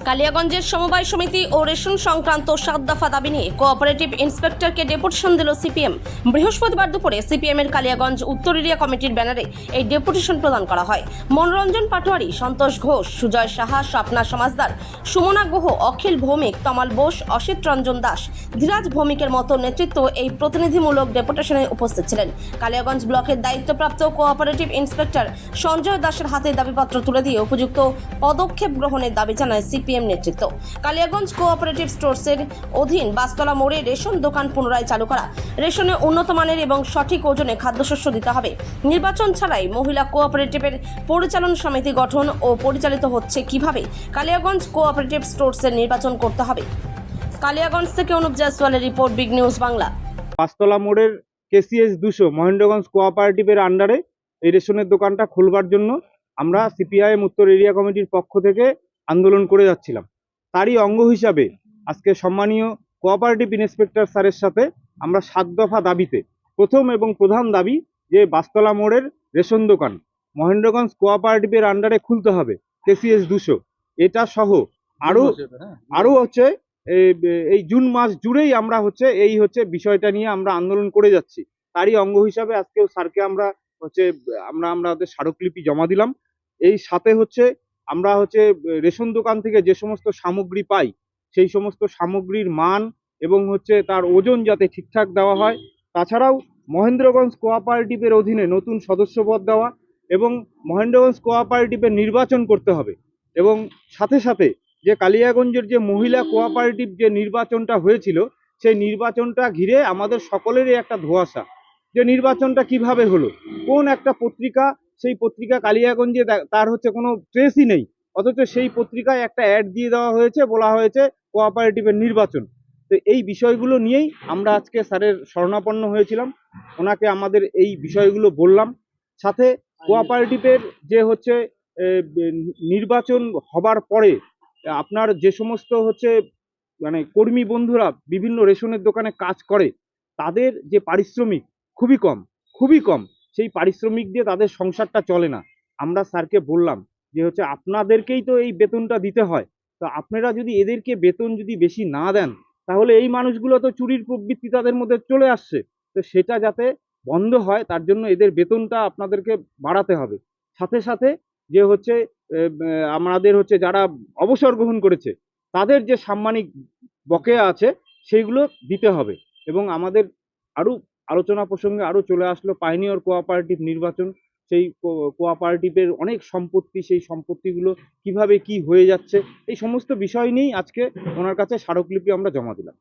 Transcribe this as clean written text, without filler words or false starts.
কালিয়াগঞ্জের সমবায় সমিতি ও রেশন সংক্রান্ত 7 দফা দাবি নিয়ে কোঅপারেটিভ ইন্সপেক্টরকে ডেপুটেশন দিল সিপিএম। বৃহস্পতিবার দুপুরে সিপিএম এর কালিয়াগঞ্জ উত্তর এরিয়া কমিটির ব্যানারে এই ডেপুটেশন প্রদান করা হয়। মনোরঞ্জন পাটোয়ারি, সন্তোষ ঘোষ, সুজয় সাহা, স্বপ্না সমাজদার, সুমনা গুহ, অখিল ভৌমিক, তমাল বোস, অসিত রঞ্জন দাস, ধীরাজ ভৌমিকের মতো নেতৃত্ব এই প্রতিনিধিমূলক ডেপুটেশনে উপস্থিত ছিলেন। কালিয়াগঞ্জ ব্লকের দায়িত্বপ্রাপ্ত কোঅপারেটিভ ইন্সপেক্টর সঞ্জয় দাসের হাতে দাবিপত্র তুলে দিয়ে উপযুক্ত পদক্ষেপ গ্রহণের দাবি জানায় সিপিএম নেতৃত্ব। কালিয়াগঞ্জ কোঅপারেটিভ স্টোরসের অধীন বাসতলা মোড়ে রেশন দোকান পুনরায় চালু করা, রেশনে উন্নত মানের এবং সঠিক ওজনে খাদ্যশস্য দিতে হবে। নির্বাচন ছাড়াই মহিলা কোঅপারেটিভের পরিচালন সমিতি গঠন ও পরিচালিত হচ্ছে কিভাবে, কালিয়াগঞ্জ কোঅপারেটিভ স্টোরসের নির্বাচন করতে হবে। কালিয়াগঞ্জ থেকে অনুপ জয়সওয়ালের report, big news Bangla. Bastala মোড়ের কেসিএস 200 মহেন্দ্রগঞ্জ কোঅপারেটিভের আন্ডারে এই রেশনের দোকানটা খুলবার জন্য আমরা সিপিআইএম উত্তর এরিয়া কমিটির পক্ষ থেকে আন্দোলন করে যাচ্ছিলাম। তারই অঙ্গ হিসাবে আজকে সম্মানীয় কোঅপারেটিভ ইন্সপেক্টর স্যারের সাথে আমরা 7 দফা দাবিতে প্রথম এবং প্রধান দাবি যে বাসতলা মোড়ের রেশন দোকান মহেন্দ্রগঞ্জ কোঅপারেটিভের আন্ডারে খুলতে হবে, কেসিএস 200 এটা সহ আরো হচ্ছে এই জুন মাস জুড়েই আমরা এই বিষয়টা নিয়ে আমরা আন্দোলন করে যাচ্ছি। তারই অঙ্গ হিসাবে আজকেও স্যারকে আমরা আমাদের স্মারকলিপি জমা দিলাম। এই সাথে আমরা রেশন দোকান থেকে যে সমস্ত সামগ্রী পাই সেই সমস্ত সামগ্রীর মান এবং তার ওজন যাতে ঠিকঠাক দেওয়া হয়। তাছাড়াও মহেন্দ্রগঞ্জ কোঅপারেটিভের অধীনে নতুন সদস্যপদ দেওয়া এবং মহেন্দ্রগঞ্জ কোঅপারেটিভের নির্বাচন করতে হবে। এবং সাথে সাথে যে কালিয়াগঞ্জের যে মহিলা কোঅপারেটিভ যে নির্বাচনটা হয়েছিল সেই নির্বাচনটা ঘিরে আমাদের সকলেরই একটা ধোঁয়াশা, যে নির্বাচনটা কিভাবে হলো, কোন একটা পত্রিকা, সেই পত্রিকা কালিয়াগঞ্জে তার কোনো ট্রেসই নেই, অথচ সেই পত্রিকায় একটা অ্যাড দিয়ে দেওয়া হয়েছে, বলা হয়েছে কোঅপারেটিভের নির্বাচন। তো এই বিষয়গুলো নিয়েই আমরা আজকে স্যারের শরণাপন্ন হয়েছিলাম, ওনাকে আমাদের এই বিষয়গুলো বললাম। সাথে কোঅপারেটিভের যে নির্বাচন হবার পরে আপনার যে সমস্ত কর্মী বন্ধুরা বিভিন্ন রেশনের দোকানে কাজ করে তাদের যে পারিশ্রমিক খুবই কম, সেই পারিশ্রমিক দিয়ে তাদের সংসারটা চলে না। আমরা স্যারকে বললাম যে আপনাদেরকেই তো এই বেতনটা দিতে হয়, তো আপনারা যদি এদেরকে বেতন যদি বেশি না দেন তাহলে এই মানুষগুলো তো চুরির প্রবৃত্তি তাদের মধ্যে চলে আসছে, তো সেটা যাতে বন্ধ হয় তার জন্য এদের বেতনটা আপনাদেরকে বাড়াতে হবে। সাথে সাথে যে আমাদের যারা অবসর গ্রহণ করেছে তাদের যে সাম্মানিক বকেয়া আছে সেইগুলো দিতে হবে। এবং আমাদের আরো আলোচনা প্রসঙ্গে আরো চলে আসলো পাইনিয়র কোঅপারেটিভ নির্বাচন, সেই কোঅপারেটিভের অনেক সম্পত্তি, সেই সম্পত্তিগুলো কিভাবে কি হয়ে যাচ্ছে, এই সমস্ত বিষয় নিয়েই আজকে ওনার কাছে স্মারকলিপি আমরা জমা দিলাম।